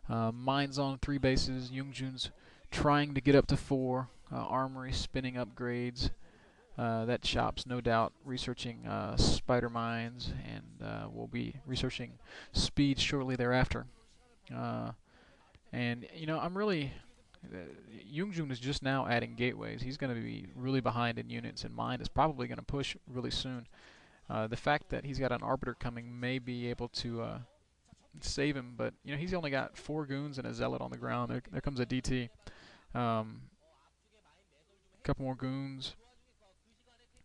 Mine's on 3 bases. Yoonjoong's trying to get up to 4. Armory spinning upgrades. That shop's no doubt researching spider mines, and will be researching speed shortly thereafter. Uh, and I'm really Yoongjun is just now adding gateways. He's going to be really behind in units, and mine is probably going to push really soon. The fact that he's got an arbiter coming may be able to save him, but he's only got 4 goons and a zealot on the ground. There comes a DT. A couple more goons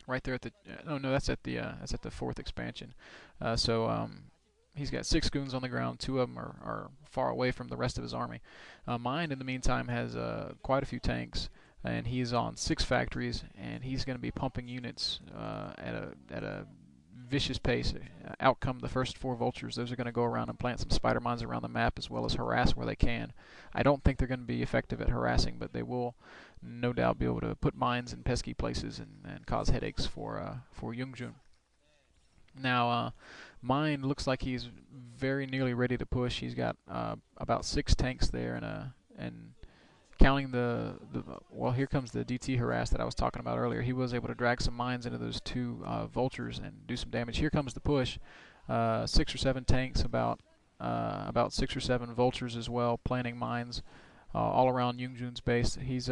right there at the. Oh no, that's at the 4th expansion. So he's got 6 goons on the ground. 2 of them are far away from the rest of his army. Mine, in the meantime, has quite a few tanks, and he's on 6 factories, and he's going to be pumping units at a vicious pace. Out come the first 4 vultures. Those are going to go around and plant some spider mines around the map, as well as harass where they can. I don't think they're going to be effective at harassing, but they will no doubt be able to put mines in pesky places and cause headaches for Yoongjun. Now, mine looks like he's very nearly ready to push. He's got about 6 tanks there, and counting well, here comes the DT harass that I was talking about earlier. He was able to drag some mines into those 2 vultures and do some damage. Here comes the push. 6 or 7 tanks, about 6 or 7 vultures as well, planting mines all around Yoongjun's base. He's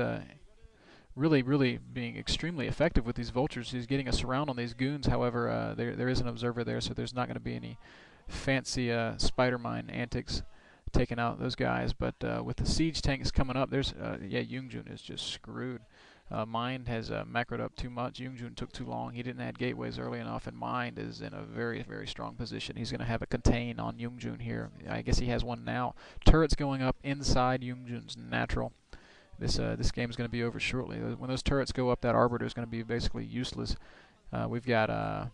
really being extremely effective with these vultures. He's getting a surround on these goons. However, there is an observer there, so there's not going to be any fancy spider mine antics taking out those guys. But with the siege tanks coming up, Yoongjun is just screwed. Mind has macroed up too much. Yoongjun took too long. He didn't add gateways early enough, and Mind is in a very strong position. He's going to have a contain on Yoongjun here. I guess he has one now. Turrets going up inside Yoongjun's natural. This game is going to be over shortly. When those turrets go up, that arbiter is going to be basically useless. We've got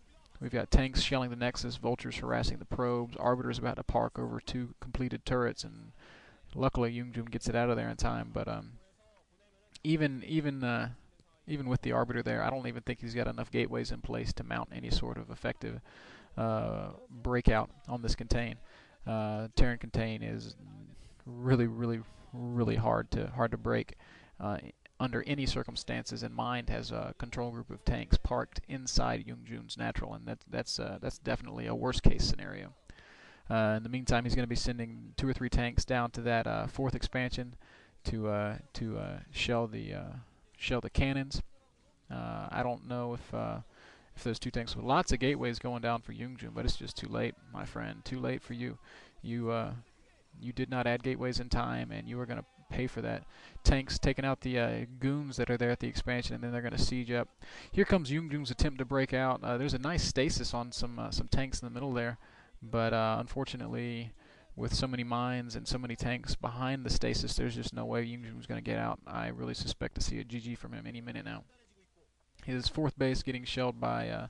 tanks shelling the nexus, vultures harassing the probes, arbiters about to park over 2 completed turrets, and luckily Yoongjun gets it out of there in time. But even with the arbiter there, I don't even think he's got enough gateways in place to mount any sort of effective breakout on this contain. Terran contain is really hard to break under any circumstances, and Mind has a control group of tanks parked inside Yoongjun's natural, and that's definitely a worst case scenario. In the meantime, he's going to be sending 2 or 3 tanks down to that 4th expansion to shell the cannons. I don't know if those 2 tanks with lots of gateways going down for Yoongjun, but it's just too late, my friend. Too late for you. You did not add gateways in time, and you are going to pay for that. Tanks taking out the goons that are there at the expansion, and then they're going to siege up. Here comes Yoongjun's attempt to break out. There's a nice stasis on some tanks in the middle there, but unfortunately, with so many mines and so many tanks behind the stasis, there's just no way Yoongjun's going to get out. I really suspect to see a GG from him any minute now. His 4th base getting shelled by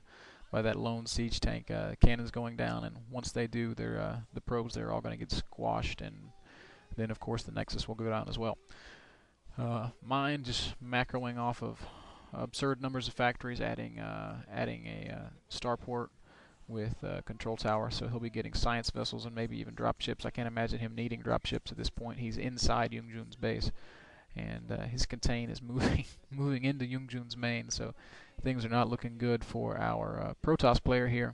that lone siege tank. Cannons going down, and once they do, the probes there are all going to get squashed, and then of course the Nexus will go down as well. Mine just macroing off of absurd numbers of factories, adding a starport with a control tower, so he'll be getting science vessels and maybe even dropships. I can't imagine him needing dropships at this point. He's inside Yoongjun's base, and his contain is moving into Yoongjun's main, so things are not looking good for our Protoss player here.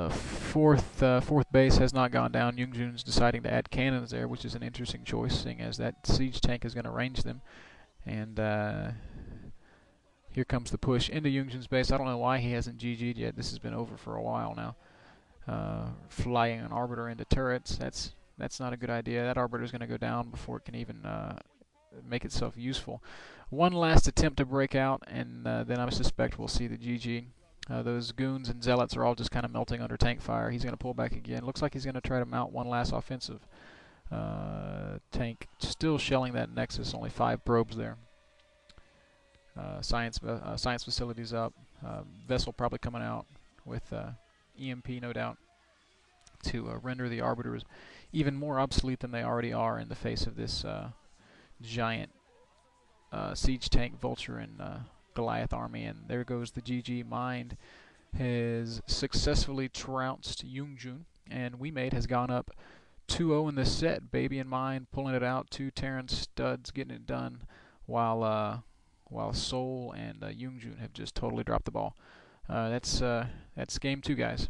Fourth base has not gone down. Yoongjun's deciding to add cannons there, which is an interesting choice, seeing as that siege tank is going to range them. And here comes the push into Yoongjun's base. I don't know why he hasn't GG'd yet. This has been over for a while now. Flying an arbiter into turrets, that's not a good idea. That arbiter is going to go down before it can even make itself useful. One last attempt to break out, and then I suspect we'll see the GG. Those goons and zealots are all just kind of melting under tank fire. He's going to pull back again. Looks like he's going to try to mount one last offensive tank. Still shelling that Nexus. Only 5 probes there. Science facilities up. Vessel probably coming out with EMP, no doubt, to render the arbiters even more obsolete than they already are in the face of this giant siege tank, vulture, and Goliath army. And there goes the GG. Mind has successfully trounced Yoongjun, and WeMade has gone up 2-0 in this set. Baby and Mine pulling it out. Two Terran studs getting it done, while Seoul and Yoonjoong have just totally dropped the ball. That's game two, guys.